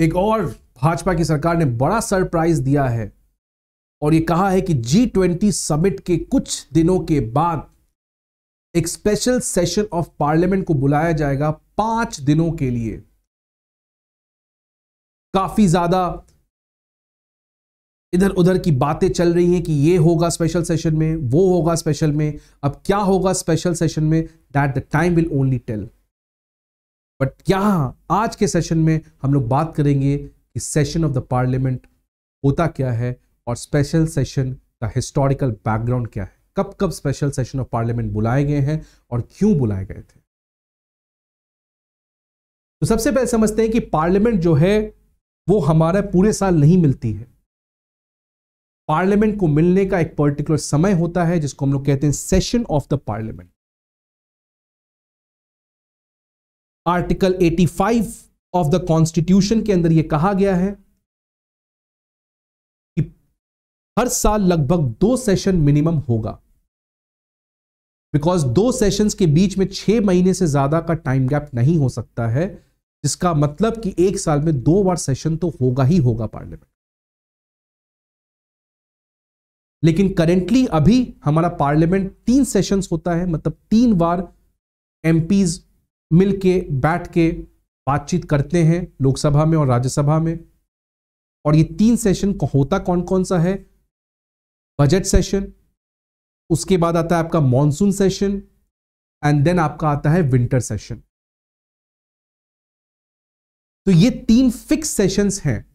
एक और भाजपा की सरकार ने बड़ा सरप्राइज दिया है और यह कहा है कि G20 समिट के कुछ दिनों के बाद एक स्पेशल सेशन ऑफ पार्लियामेंट को बुलाया जाएगा 5 दिनों के लिए। काफी ज्यादा इधर उधर की बातें चल रही हैं कि ये होगा स्पेशल सेशन में, वो होगा स्पेशल में। अब क्या होगा स्पेशल सेशन में, that the time will only tell. But यहां आज के सेशन में हम लोग बात करेंगे कि सेशन ऑफ द पार्लियामेंट होता क्या है और स्पेशल सेशन का हिस्टोरिकल बैकग्राउंड क्या है, कब कब स्पेशल सेशन ऑफ पार्लियामेंट बुलाए गए हैं और क्यों बुलाए गए थे। तो सबसे पहले समझते हैं कि पार्लियामेंट जो है वो हमारा पूरे साल नहीं मिलती है। पार्लियामेंट को मिलने का एक पर्टिकुलर समय होता है जिसको हम लोग कहते हैं session of the parliament. Article 85 of the constitution के अंदर यह कहा गया है कि हर साल लगभग 2 सेशन मिनिमम होगा, बिकॉज 2 सेशंस के बीच में 6 महीने से ज्यादा का टाइम गैप नहीं हो सकता है, जिसका मतलब कि एक साल में 2 बार सेशन तो होगा ही होगा पार्लियामेंट। लेकिन करेंटली अभी हमारा पार्लियामेंट 3 सेशंस होता है, मतलब 3 बार एमपीज मिलके बैठ के बातचीत करते हैं लोकसभा में और राज्यसभा में। और ये 3 सेशन होता कौन कौन सा है, बजट सेशन, उसके बाद आता है आपका मॉनसून सेशन एंड देन आपका आता है विंटर सेशन। तो ये 3 फिक्स सेशंस हैं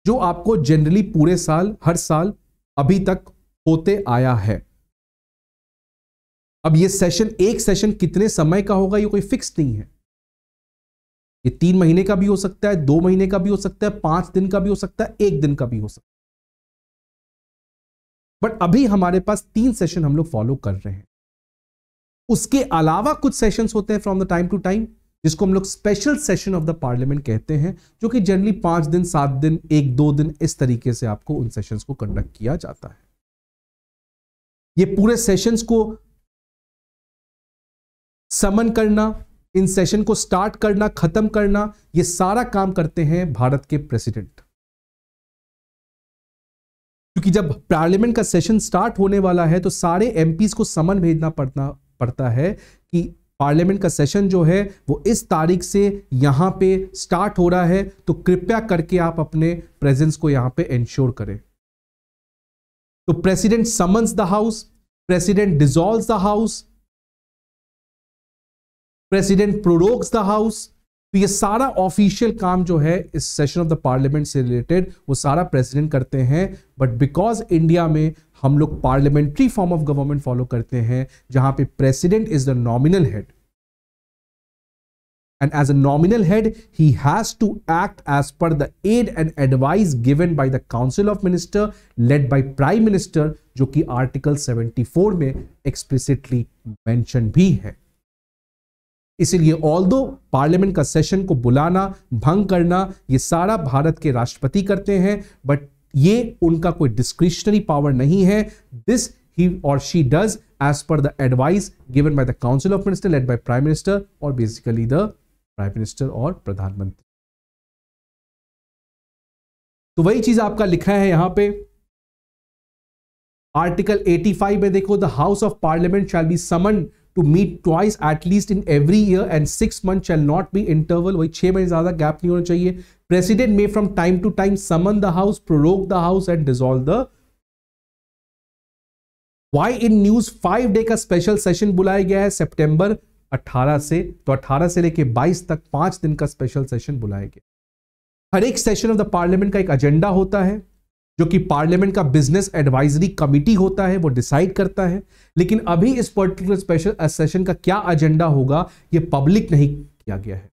जो आपको जनरली पूरे साल हर साल अभी तक होते आया है। अब ये सेशन, एक सेशन कितने समय का होगा ये कोई फिक्स नहीं है। ये 3 महीने का भी हो सकता है, 2 महीने का भी हो सकता है, 5 दिन का भी हो सकता है, 1 दिन का भी हो सकता है। बट अभी हमारे पास 3 सेशन हम लोग फॉलो कर रहे हैं। उसके अलावा कुछ सेशंस होते हैं from the time to time, जिसको हम लोग special session of the parliament कहते हैं, जो कि जनरली 5 दिन, 7 दिन, 1-2 दिन इस तरीके से आपको उन सेशंस को कंडक्ट किया जाता है। ये पूरे सेशंस को समन करना, इन सेशन को स्टार्ट करना, खत्म करना, ये सारा काम करते हैं भारत के प्रेसिडेंट। क्योंकि जब पार्लियामेंट का सेशन स्टार्ट होने वाला है तो सारे एमपीज को समन भेजना पड़ता है कि पार्लियामेंट का सेशन जो है वो इस तारीख से यहां पे स्टार्ट हो रहा है, तो कृपया करके आप अपने प्रेजेंस को यहां पे इंश्योर करें। तो president summons the house, president dissolves the house, president prorogues the house. तो ये सारा ऑफिशियल काम जो है इस सेशन ऑफ द पार्लियामेंट से रिलेटेड वो सारा प्रेसिडेंट करते हैं। बट बिकॉज इंडिया में हम लोग parliamentary form of government follow करते हैं, जहां पे president is the nominal head, and as a nominal head he has to act as per the aid and advice given by the council of minister led by prime minister, जो कि article 74 में explicitly mention भी है। इसीलिए although parliament का session को बुलाना, भंग करना, ये सारा भारत के राष्ट्रपति करते हैं, बट ये उनका कोई डिस्क्रिशनरी पावर नहीं है। दिस ही और she does as per the advice given by the council of minister led by prime minister, और बेसिकली द प्राइम मिनिस्टर और प्रधानमंत्री। तो वही चीज आपका लिखा है यहां पे आर्टिकल 85 में, देखो, the house of parliament shall be summoned to meet twice at least in every year and 6 months shall not be interval। वही 6 महीने ज्यादा गैप नहीं होना चाहिए। President may from time to time summon the house, prorogue the house and dissolve the। Why in news 5 day का special session बुलाया गया है सितंबर 18 से, तो 18 से लेके 22 तक 5 दिन का स्पेशल सेशन बुलाया गया। हर एक सेशन ऑफ द पार्लियामेंट का एक एजेंडा होता है जो कि पार्लियामेंट का बिजनेस एडवाइजरी कमिटी होता है, वो डिसाइड करता है। लेकिन अभी इस पर्टिकुलर स्पेशल सेशन का क्या एजेंडा होगा ये पब्लिक नहीं किया गया है।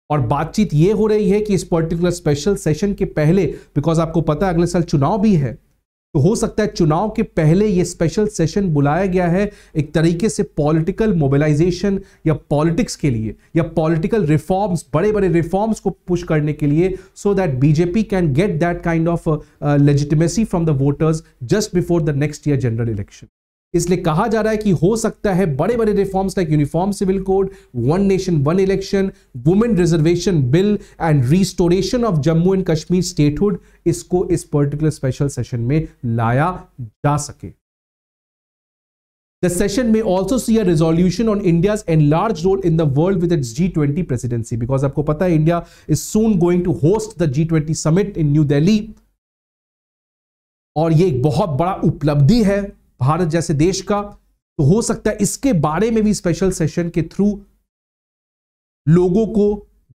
और बातचीत ये हो रही है कि इस पर्टिकुलर स्पेशल सेशन के पहले, बिकॉज आपको पता है अगले साल चुनाव भी है, तो हो सकता है चुनाव के पहले ये स्पेशल सेशन बुलाया गया है एक तरीके से पॉलिटिकल मोबिलाइजेशन या पॉलिटिक्स के लिए, या पॉलिटिकल रिफॉर्म्स, बड़े बड़े रिफॉर्म्स को पुश करने के लिए, so that BJP can get that kind of legitimacy from the voters just before the next year general election. इसलिए कहा जा रहा है कि हो सकता है बड़े बड़े reforms like uniform civil code, one nation one election, women reservation bill and restoration of Jammu and Kashmir statehood, इसको इस पर्टिकुलर स्पेशल सेशन में लाया जा सके। The session may also see a resolution on India's enlarged role in the world with its G20 presidency, because आपको पता है India is soon going to host the G20 summit in New Delhi, और ये एक बहुत बड़ा उपलब्धि है भारत जैसे देश का। तो हो सकता है इसके बारे में भी स्पेशल सेशन के थ्रू लोगों को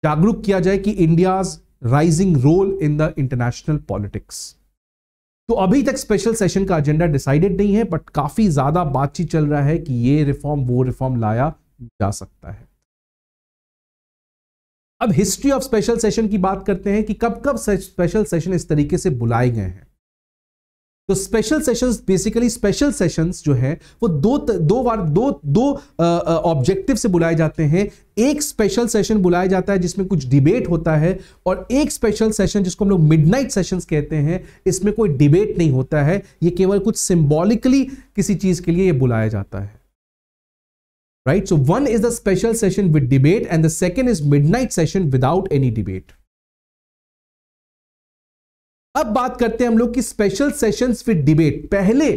जागरूक किया जाए कि India's rising role in the international politics. तो अभी तक स्पेशल सेशन का एजेंडा डिसाइडेड नहीं है, बट काफी ज्यादा बातचीत चल रहा है कि ये रिफॉर्म वो रिफॉर्म लाया जा सकता है। अब हिस्ट्री ऑफ स्पेशल सेशन की बात करते हैं कि कब कब स्पेशल सेशन इस तरीके से बुलाए गए हैं। तो special sessions, basically special sessions जो है वो दो ऑब्जेक्टिव से बुलाए जाते हैं। एक स्पेशल सेशन बुलाया जाता है जिसमें कुछ डिबेट होता है, और एक स्पेशल सेशन जिसको हम लोग मिडनाइट सेशंस कहते हैं, इसमें कोई डिबेट नहीं होता है, ये केवल कुछ सिंबॉलिकली किसी चीज के लिए ये बुलाया जाता है। Right, so one is the special session with debate and the second is midnight session without any debate. अब बात करते हैं हम लोग कि स्पेशल सेशंस विद डिबेट। पहले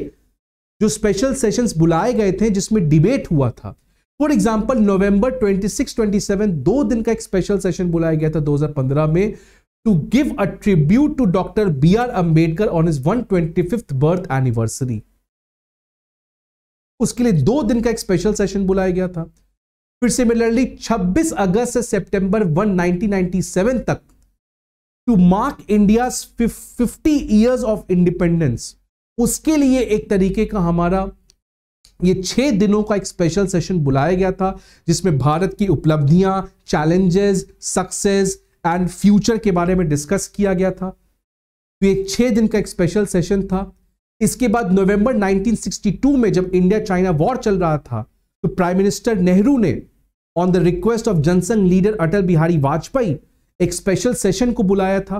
जो स्पेशल सेशंस बुलाए गए थे जिसमें डिबेट हुआ था, फॉर एग्जांपल नवंबर 26-27 2 दिन का एक स्पेशल सेशन बुलाया गया था 2015 में, to give a tribute to doctor BR Ambedkar on his 125th birth anniversary. उसके लिए 2 दिन का एक स्पेशल सेशन बुलाया गया था। फिर सिमिलरली 26 अगस्त से सितंबर 1, 1997 तक, to mark India 50 years of independence, उसके लिए एक तरीके का हमारा ये 6 दिनों का एक स्पेशल सेशन बुलाया गया था, जिसमें भारत की उपलब्धियां, चैलेंजेस, सक्सेस एंड फ्यूचर के बारे में डिस्कस किया गया था। तो ये 6 दिन का एक स्पेशल सेशन था। इसके बाद नवंबर 1962 में जब इंडिया चाइना वॉर चल रहा था, तो प्राइम मिनिस्टर नेहरू ने on the request of Jana Sangh leader Atal Bihari Vajpayee एक स्पेशल सेशन को बुलाया था,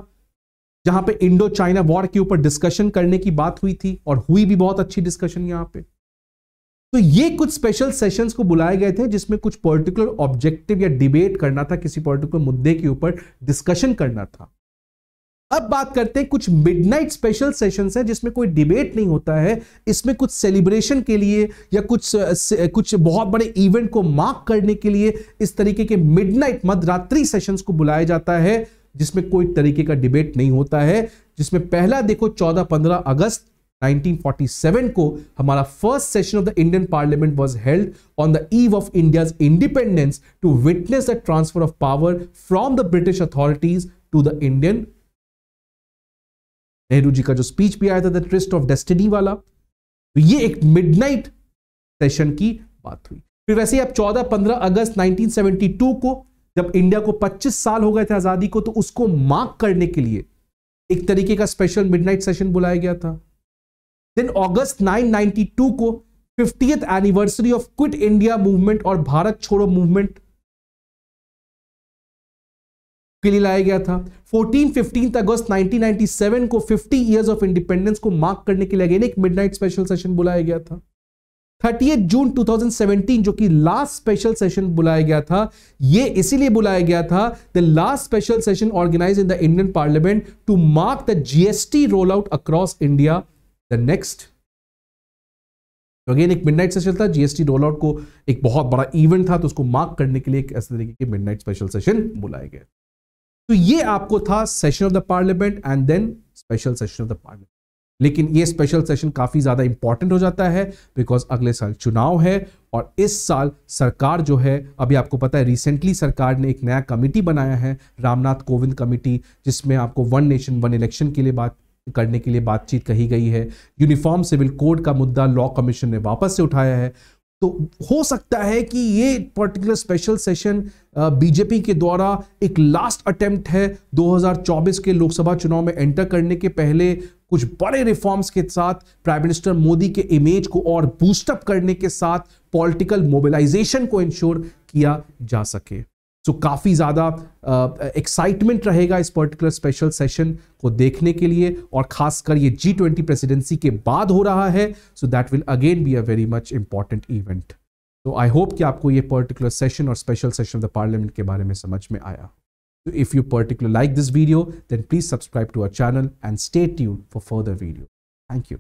जहां पे इंडो चाइना वॉर के ऊपर डिस्कशन करने की बात हुई थी, और हुई भी बहुत अच्छी डिस्कशन यहां पे। तो ये कुछ स्पेशल सेशंस को बुलाए गए थे जिसमें कुछ पर्टिकुलर ऑब्जेक्टिव या डिबेट करना था, किसी पर्टिकुलर मुद्दे के ऊपर डिस्कशन करना था। अब बात करते हैं कुछ मिडनाइट स्पेशल सेशंस हैं जिसमें कोई डिबेट नहीं होता है, इसमें कुछ सेलिब्रेशन के लिए या कुछ बहुत बड़े इवेंट को मार्क करने के लिए इस तरीके के मिडनाइट मध्यरात्रि सेशंस को बुलाया जाता है, जिसमें कोई तरीके का डिबेट नहीं होता है। जिसमें पहला देखो 14-15 अगस्त 1947 को हमारा first session of the Indian parliament was held on the eve of India's independence to witness the transfer of power from the British authorities to the Indian. Nehru ji का जो स्पीच भी आया था द ट्विस्ट ऑफ डेस्टिनी वाला, तो ये एक midnight session की बात हुई। फिर वैसे ही अब 14-15 अगस्त 1972 को जब इंडिया को 25 साल हो गए थे आजादी को, तो उसको मार्क करने के लिए एक तरीके का स्पेशल मिडनाइट सेशन बुलाया गया था। देन अगस्त 1992 को 50th anniversary of quit India movement और भारत छोड़ो मूवमेंट के लिए लाया गया था। 15 अगस्त 1997 को 50 इयर्स ऑफ इंडिपेंडेंस को मार्क करने के लिए अगेन एक मिडनाइट स्पेशल सेशन बुलाया गया था। 30 जून 2017 जो कि लास्ट स्पेशल सेशन बुलाया गया था, ये इसीलिए बुलाया गया था, the last special session organized in the Indian parliament to mark the GST roll out across India the next. तो अगेन एक मिडनाइट सेशन था, जीएसटी रोल आउट को एक बहुत बड़ा इवेंट था, तो उसको मार्क करने के लिए एक ऐसे तरीके के मिडनाइट स्पेशल सेशन बुलाया गया। तो ये आपको था session of the parliament and then special session of the parliament. लेकिन ये स्पेशल सेशन काफी ज्यादा इंपॉर्टेंट हो जाता है बिकॉज अगले साल चुनाव है, और इस साल सरकार जो है, अभी आपको पता है रिसेंटली सरकार ने एक नया कमिटी बनाया है, रामनाथ कोविंद कमिटी, जिसमें आपको वन नेशन वन इलेक्शन के लिए बात करने के लिए बातचीत कही गई है। यूनिफॉर्म सिविल कोड का मुद्दा लॉ कमीशन ने वापस से उठाया है। तो हो सकता है कि ये पर्टिकुलर स्पेशल सेशन बीजेपी के द्वारा एक लास्ट अटेम्प्ट है 2024 के लोकसभा चुनाव में एंटर करने के पहले, कुछ बड़े रिफॉर्म्स के साथ प्राइम मिनिस्टर मोदी के इमेज को और बूस्टअप करने के साथ पॉलिटिकल मोबिलाइजेशन को इंश्योर किया जा सके। सो काफ़ी ज़्यादा एक्साइटमेंट रहेगा इस पर्टिकुलर स्पेशल सेशन को देखने के लिए, और खासकर ये G20 प्रेसिडेंसी के बाद हो रहा है, so that will again be a very much important event. तो आई होप कि आपको ये पर्टिकुलर सेशन और special session of the parliament के बारे में समझ में आया। So if you particularly like this video, then please subscribe to our channel and stay tuned for further videos. Thank you.